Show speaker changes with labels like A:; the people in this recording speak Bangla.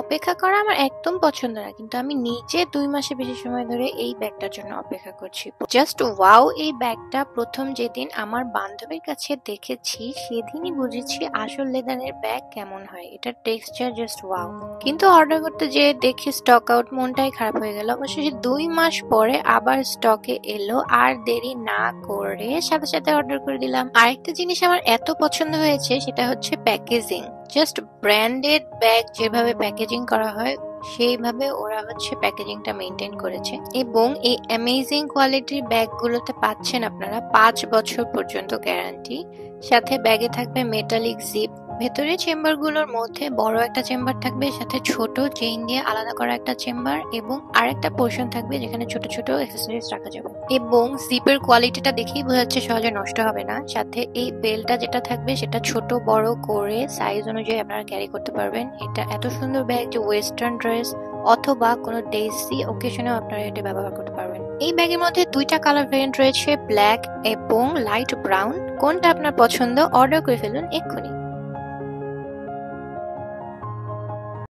A: অপেক্ষা করা আমার একদম পছন্দ না, কিন্তু আমি নিজে 2 মাসের বেশি সময় ধরে এই ব্যাগটার জন্য অপেক্ষা করছি। Just wow! এই ব্যাগটা প্রথম যেদিন আমার বান্ধবীর কাছে দেখেছি সেদিনই বুঝেছি আসল লেদারের ব্যাগ কেমন হয়। এটার টেক্সচার জাস্ট ওয়াও। কিন্তু অর্ডার করতে যেয়ে দেখি স্টক আউট, মনটাই খারাপ হয়ে গেল। অবশেষে 2 মাস পরে আবার স্টকে এলো, আর দেরি না করে সাথে সাথে অর্ডার করে দিলাম। আরেকটা জিনিস আমার এত পছন্দ হয়েছে সেটা হচ্ছে প্যাকেজিং। জাস্ট ব্র্যান্ডেড ব্যাগ যেভাবে প্যাকেজিং করা হয় সেইভাবে ওরা হচ্ছে প্যাকেজিংটা মেনটেন করেছে, এবং এই অ্যামেজিং কোয়ালিটির ব্যাগগুলোতে পাচ্ছেন আপনারা 5 বছর পর্যন্ত গ্যারান্টি। সাথে ব্যাগে থাকবে মেটালিক জিপ। ভেতরে চেম্বারগুলোর মধ্যে বড় একটা চেম্বার থাকবে, সাথে ছোট চেইন দিয়ে আলাদা করা একটা চেম্বার, এবং আরেকটা পোর্শন থাকবে যেখানে ছোট ছোট অ্যাক্সেসরিজ রাখা যাবে। এবং জিপের কোয়ালিটিটা দেখেই বোঝা যাচ্ছে সহজে নষ্ট হবে না। সাথে এই বেলটা যেটা থাকবে সেটা ছোট বড় করে সাইজ অনুযায়ী আপনারা ক্যারি করতে পারবেন। এটা এত সুন্দর ব্যাগ যে ওয়েস্টার্ন ড্রেস অথবা কোনো ডেইসি ওকেশনেও আপনারা এটা ব্যবহার করতে পারবেন। এই ব্যাগের মধ্যে 2টা কালার ভেরিয়েন্ট রয়েছে, ব্ল্যাক এবং লাইট ব্রাউন। কোনটা আপনার পছন্দ অর্ডার করে ফেলুন এক্ষুনি।